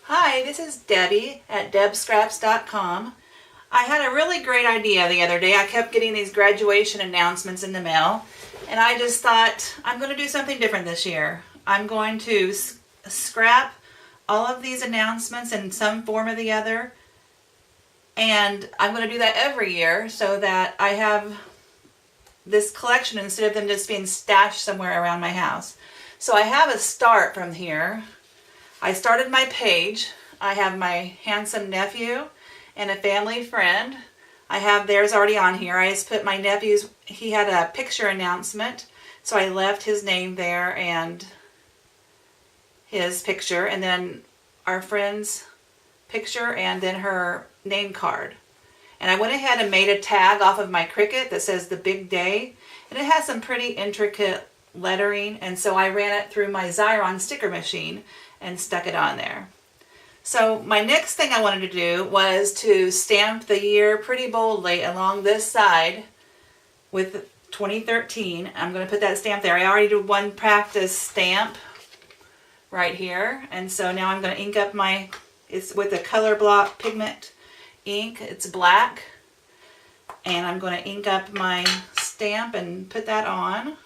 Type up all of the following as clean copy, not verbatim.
Hi, this is Debbie at debscraps.com. I had a really great idea the other day. I kept getting these graduation announcements in the mail, and I just thought I'm going to do something different this year. I'm going to scrap all of these announcements in some form or the other, and I'm going to do that every year so that I have this collection instead of them just being stashed somewhere around my house. So I have a start from here. I started my page. I have my handsome nephew and a family friend. I have theirs already on here. I just put my nephew's, he had a picture announcement, so I left his name there and his picture, and then our friend's picture, and then her name card. And I went ahead and made a tag off of my Cricut that says the big day, and it has some pretty intricate lettering, and so I ran it through my Xyron sticker machine and stuck it on there. So my next thing I wanted to do was to stamp the year pretty boldly along this side with 2013. I'm going to put that stamp there. I already did one practice stamp right here, and so now I'm going to ink up my, it's with a color block pigment ink, it's black, and I'm going to ink up my stamp and put that on.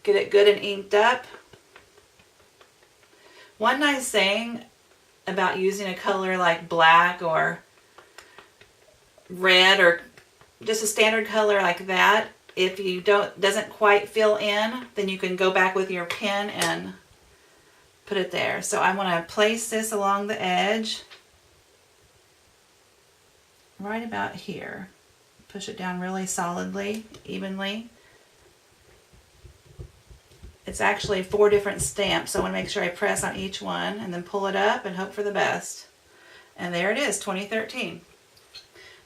Get it good and inked up. One nice thing about using a color like black or red or just a standard color like that, if you doesn't quite fill in, then you can go back with your pen and put it there. So I want to place this along the edge right about here. Push it down really solidly, evenly. It's actually 4 different stamps, so I want to make sure I press on each one and then pull it up and hope for the best. And there it is, 2013.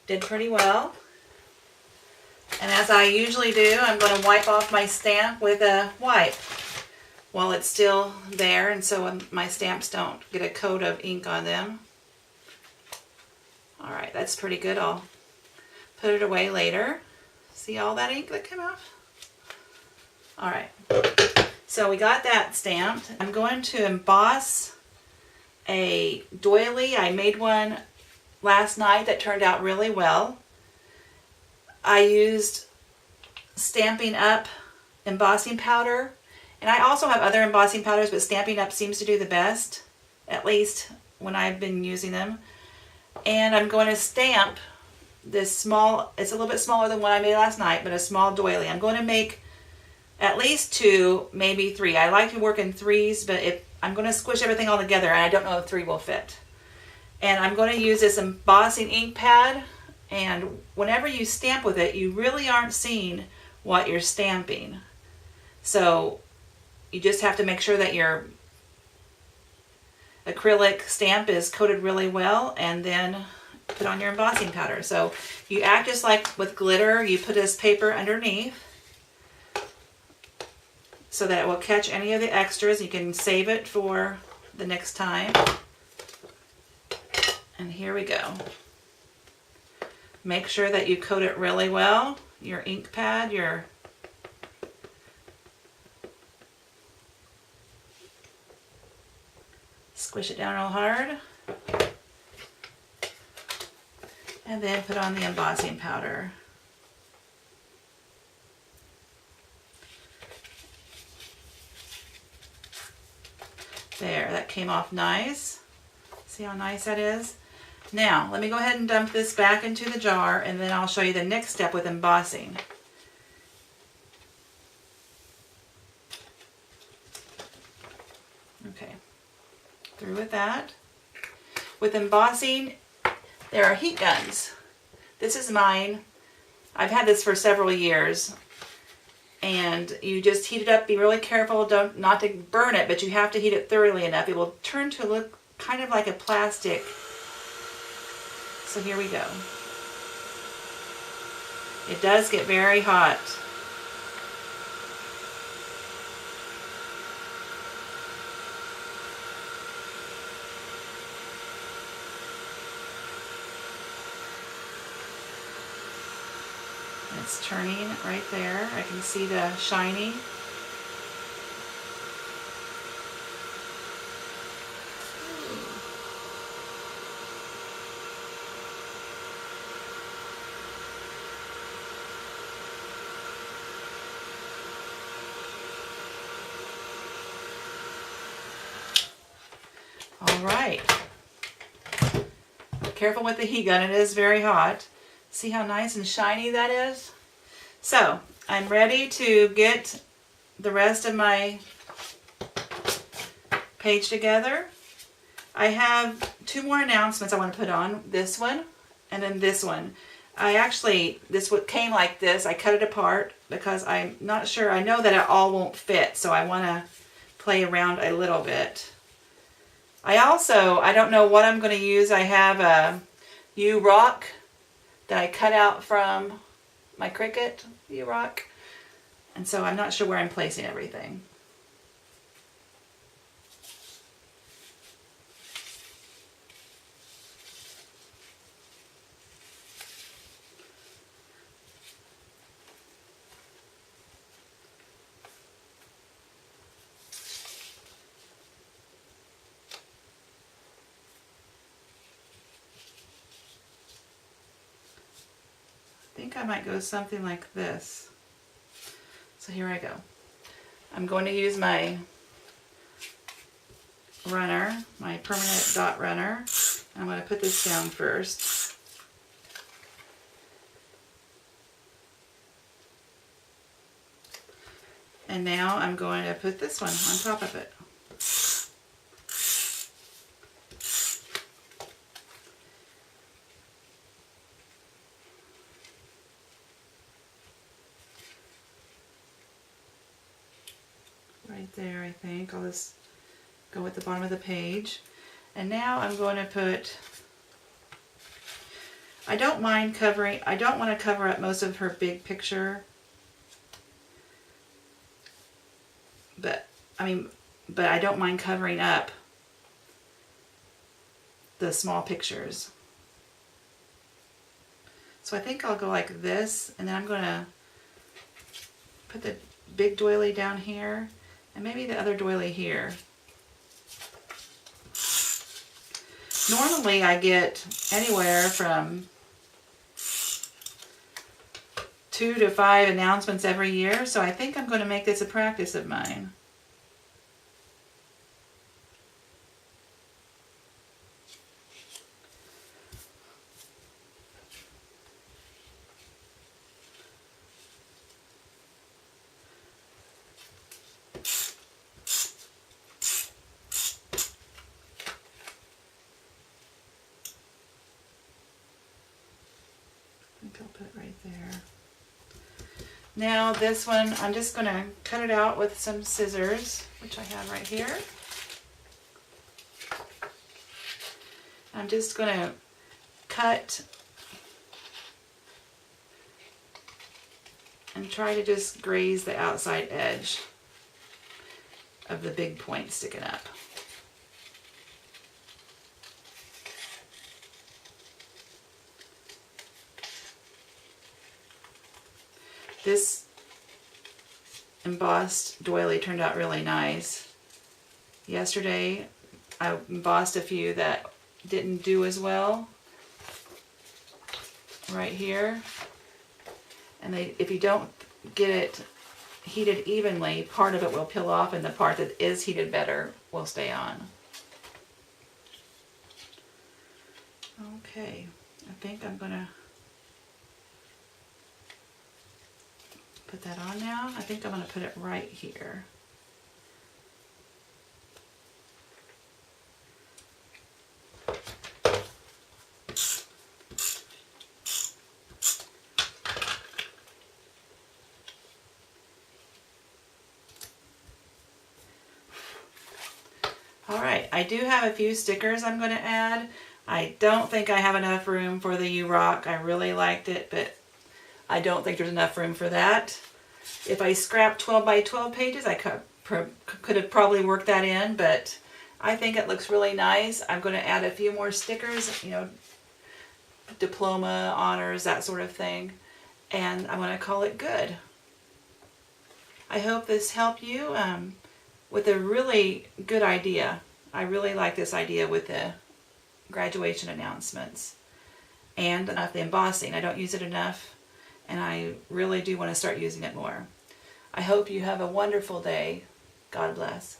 Did pretty well. And as I usually do, I'm going to wipe off my stamp with a wipe while it's still there, and so my stamps don't get a coat of ink on them. Alright, that's pretty good. I'll put it away later. See all that ink that came off? Alright. So we got that stamped. I'm going to emboss a doily. I made one last night that turned out really well. I used Stampin' Up embossing powder, and I also have other embossing powders, but Stampin' Up seems to do the best, at least when I've been using them. And I'm going to stamp this small, it's a little bit smaller than what I made last night, but a small doily. I'm going to make at least 2, maybe 3. I like to work in 3s, but if I'm going to squish everything all together, and I don't know if 3 will fit. And I'm going to use this embossing ink pad, and whenever you stamp with it, you really aren't seeing what you're stamping. So you just have to make sure that your acrylic stamp is coated really well, and then put on your embossing powder. So you act just like with glitter. You put this paper underneath so that it will catch any of the extras. You can save it for the next time. And here we go. Make sure that you coat it really well. Your ink pad, squish it down real hard. And then put on the embossing powder. There, that came off nice. See how nice that is? Now, let me go ahead and dump this back into the jar, and then I'll show you the next step with embossing. Okay, through with that. With embossing, there are heat guns. This is mine. I've had this for several years. And you just heat it up. Be really careful not to burn it, but you have to heat it thoroughly enough. It will turn to look kind of like a plastic. So here we go. It does get very hot. It's turning right there. I can see the shiny. All right. Careful with the heat gun, it is very hot. See how nice and shiny that is? So, I'm ready to get the rest of my page together. I have 2 more announcements I want to put on. This one and then this one. This came like this. I cut it apart because I'm not sure. I know that it all won't fit, so I want to play around a little bit. I don't know what I'm going to use. I have a U-Rock that I cut out from my Cricut U-Rock. And so I'm not sure where I'm placing everything. I think I might go something like this. So here I go. I'm going to use my runner, my permanent dot runner. I'm going to put this down first. And now I'm going to put this one on top of it. Right there, I think. I'll just go at the bottom of the page. And now I'm going to put, I don't want to cover up most of her big picture. But I don't mind covering up the small pictures. So I think I'll go like this, and then I'm going to put the big doily down here, and maybe the other doily here. Normally I get anywhere from 2 to 5 announcements every year, so I think I'm going to make this a practice of mine. I think I'll put it right there. Now this one, I'm just going to cut it out with some scissors, which I have right here. I'm just going to cut and try to just graze the outside edge of the big point sticking up. This embossed doily turned out really nice. Yesterday I embossed a few that didn't do as well right here, and if you don't get it heated evenly, part of it will peel off and the part that is heated better will stay on. Okay, I think I'm gonna put that on now. I think I'm going to put it right here. Alright, I do have a few stickers I'm going to add. I don't think I have enough room for the U-Rock. I really liked it, but I don't think there's enough room for that. If I scrapped 12 by 12 pages, I could have probably worked that in, but I think it looks really nice. I'm going to add a few more stickers, you know, diploma, honors, that sort of thing, and I'm going to call it good. I hope this helped you with a really good idea. I really like this idea with the graduation announcements and the embossing. I don't use it enough, and I really do want to start using it more. I hope you have a wonderful day. God bless.